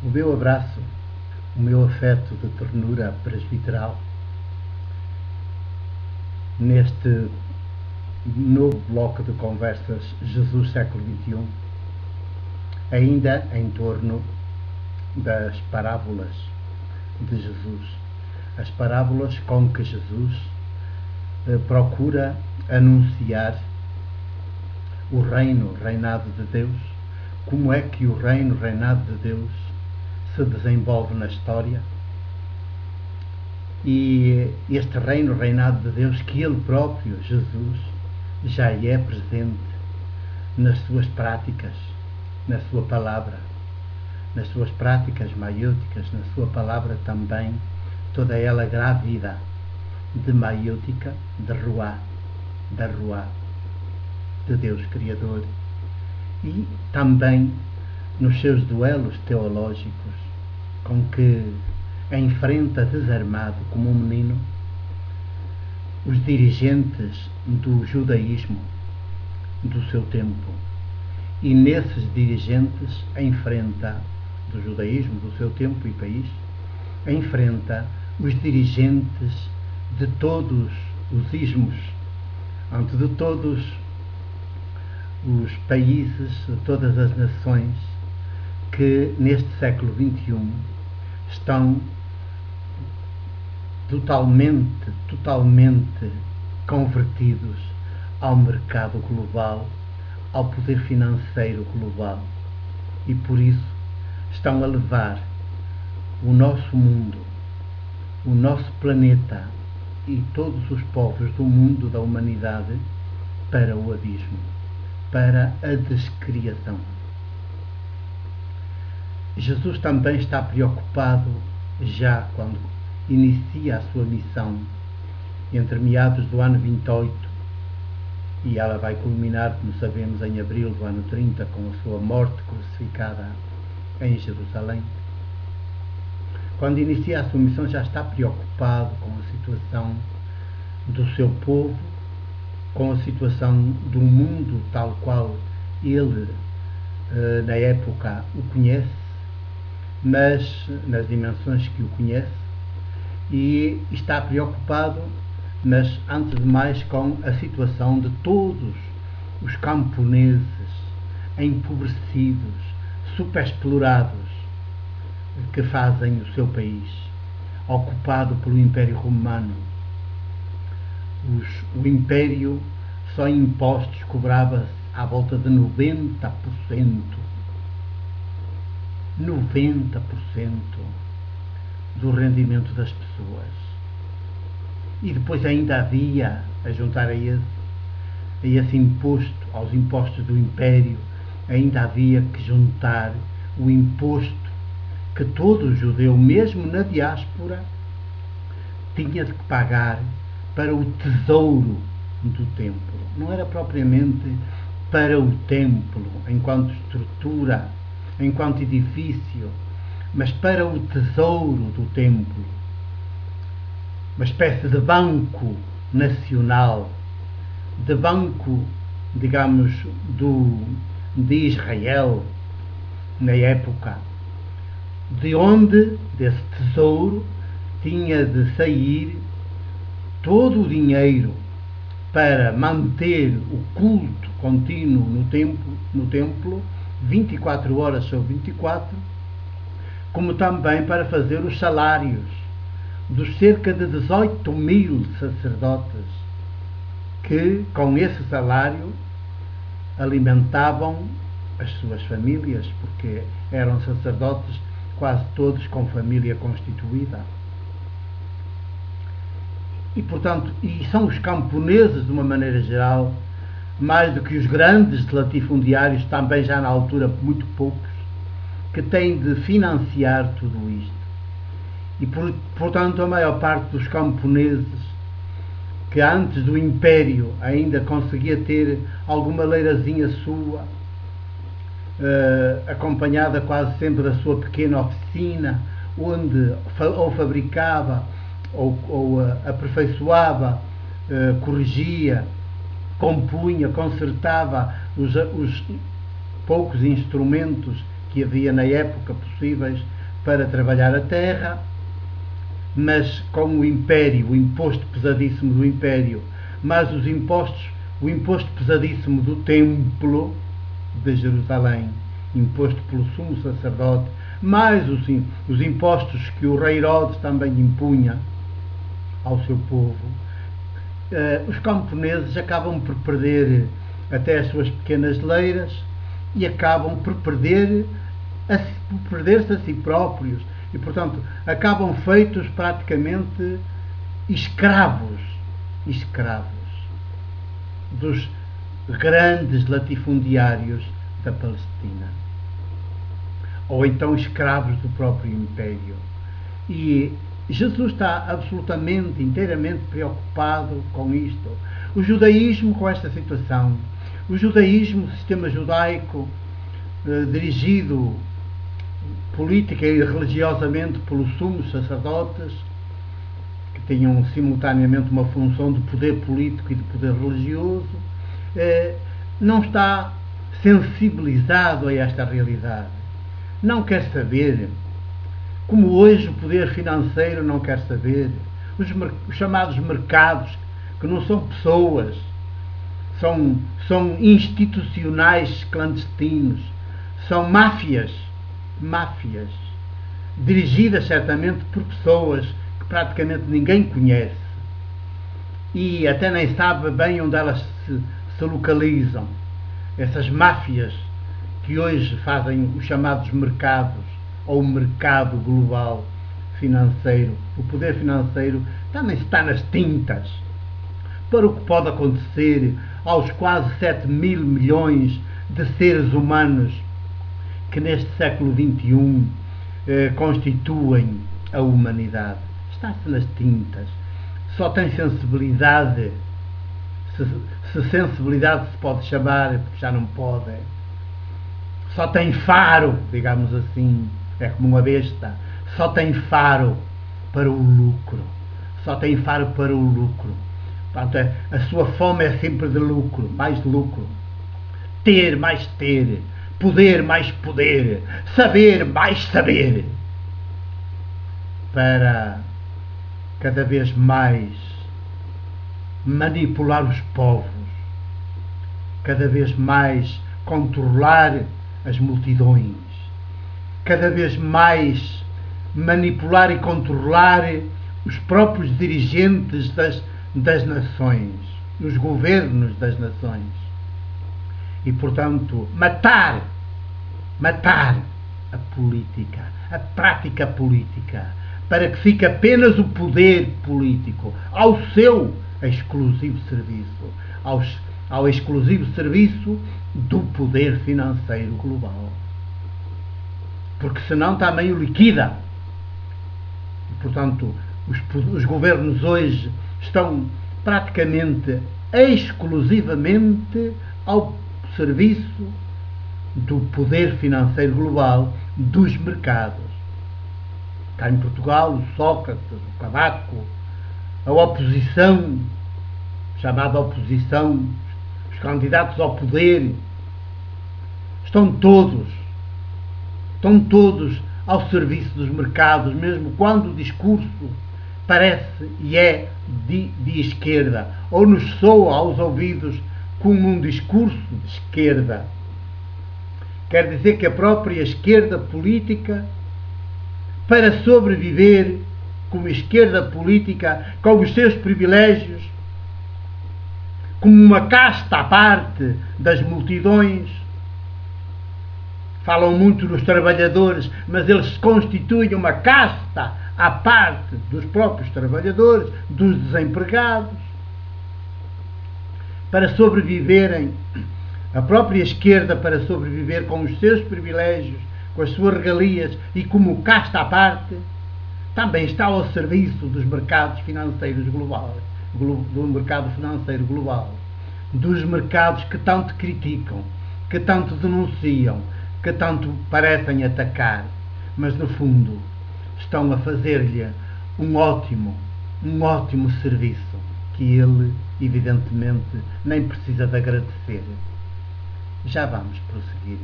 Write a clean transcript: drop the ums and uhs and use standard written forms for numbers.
O meu abraço, o meu afeto de ternura presbiteral neste novo bloco de conversas Jesus século XXI, ainda em torno das parábolas de Jesus, as parábolas com que Jesus procura anunciar o reinado de Deus, como é que o reinado de Deus se desenvolve na história, e este reinado de Deus que Ele próprio, Jesus, já é presente nas suas práticas, na sua palavra, nas suas práticas maiúticas, na sua palavra também, toda ela grávida de maiútica, de ruá, de Deus Criador, e também nos seus duelos teológicos, com que enfrenta desarmado como um menino os dirigentes do judaísmo do seu tempo, e nesses dirigentes enfrenta, do judaísmo do seu tempo e país, enfrenta os dirigentes de todos os ismos, de todos os países, de todas as nações que neste século XXI estão totalmente convertidos ao mercado global, ao poder financeiro global, e por isso estão a levar o nosso mundo, o nosso planeta e todos os povos do mundo, da humanidade, para o abismo, para a descriação. Jesus também está preocupado, já quando inicia a sua missão, entre meados do ano 28, e ela vai culminar, como sabemos, em abril do ano 30, com a sua morte crucificada em Jerusalém. Quando inicia a sua missão, já está preocupado com a situação do seu povo, com a situação do mundo tal qual ele, na época, o conhece, mas nas dimensões que o conhece, e está preocupado, mas antes de mais, com a situação de todos os camponeses empobrecidos, superexplorados, que fazem o seu país, ocupado pelo Império Romano. O Império, só em impostos, cobrava à volta de 90% do rendimento das pessoas. E depois ainda havia, a juntar a esse imposto, aos impostos do Império, ainda havia que juntar o imposto que todo judeu, mesmo na diáspora, tinha de pagar para o tesouro do templo. Não era propriamente para o templo, enquanto estrutura, enquanto edifício, mas para o tesouro do templo, uma espécie de banco nacional, de banco, digamos, de Israel, na época, de onde, desse tesouro, tinha de sair todo o dinheiro para manter o culto contínuo no templo, 24 horas sobre 24, como também para fazer os salários dos cerca de 18.000 sacerdotes que, com esse salário, alimentavam as suas famílias, porque eram sacerdotes quase todos com família constituída. E, portanto, são os camponeses, de uma maneira geral, mais do que os grandes latifundiários, também já na altura muito poucos, que têm de financiar tudo isto. E, portanto, a maior parte dos camponeses, que antes do Império ainda conseguia ter alguma leirazinha sua, acompanhada quase sempre da sua pequena oficina, onde ou fabricava ou aperfeiçoava, corrigia, compunha, consertava os poucos instrumentos que havia na época possíveis para trabalhar a terra, mas com o Império, o imposto pesadíssimo do Império, mas o imposto pesadíssimo do Templo de Jerusalém, imposto pelo sumo sacerdote, mais os impostos que o rei Herodes também impunha ao seu povo, os camponeses acabam por perder até as suas pequenas leiras e acabam por perder-se a si próprios e, portanto, acabam feitos praticamente escravos dos grandes latifundiários da Palestina, ou então escravos do próprio Império. E Jesus está absolutamente, inteiramente preocupado com isto. O judaísmo com esta situação. O judaísmo, o sistema judaico, dirigido política e religiosamente pelos sumos sacerdotes, que tinham simultaneamente uma função de poder político e de poder religioso, não está sensibilizado a esta realidade. Não quer saber, como hoje o poder financeiro não quer saber, os chamados mercados, que não são pessoas, são institucionais clandestinos, são máfias, dirigidas certamente por pessoas que praticamente ninguém conhece e até nem sabe bem onde elas se localizam. Essas máfias que hoje fazem os chamados mercados, ou o mercado global financeiro. O poder financeiro também está nas tintas para o que pode acontecer aos quase 7 mil milhões de seres humanos que neste século XXI constituem a humanidade. Está-se nas tintas. Só tem sensibilidade, se sensibilidade se pode chamar, porque já não pode. Só tem faro, digamos assim, é como uma besta. Só tem faro para o lucro. Só tem faro para o lucro. Portanto, a sua fome é sempre de lucro, mais lucro. Ter, mais ter. Poder, mais poder. Saber, mais saber. Para cada vez mais manipular os povos. Cada vez mais controlar as multidões. Cada vez mais manipular e controlar os próprios dirigentes das nações, os governos das nações. E, portanto, matar a política, a prática política, para que fique apenas o poder político ao seu exclusivo serviço, ao exclusivo serviço do poder financeiro global. Porque senão também o liquida. E, portanto, os governos hoje estão praticamente exclusivamente ao serviço do poder financeiro global dos mercados. Cá em Portugal, o Sócrates, o Cavaco, a oposição, chamada oposição, os candidatos ao poder, estão todos ao serviço dos mercados, mesmo quando o discurso parece e é de esquerda, ou nos soa aos ouvidos como um discurso de esquerda. Quer dizer que a própria esquerda política, para sobreviver como esquerda política, com os seus privilégios, como uma casta à parte das multidões, falam muito dos trabalhadores, mas eles constituem uma casta à parte dos próprios trabalhadores, dos desempregados. Para sobreviverem, a própria esquerda, para sobreviver com os seus privilégios, com as suas regalias e como casta à parte, também está ao serviço dos mercados financeiros globais, do mercado financeiro global, dos mercados que tanto criticam, que tanto denunciam, que tanto parecem atacar, mas no fundo estão a fazer-lhe um ótimo serviço que ele, evidentemente, nem precisa de agradecer. Já vamos prosseguir.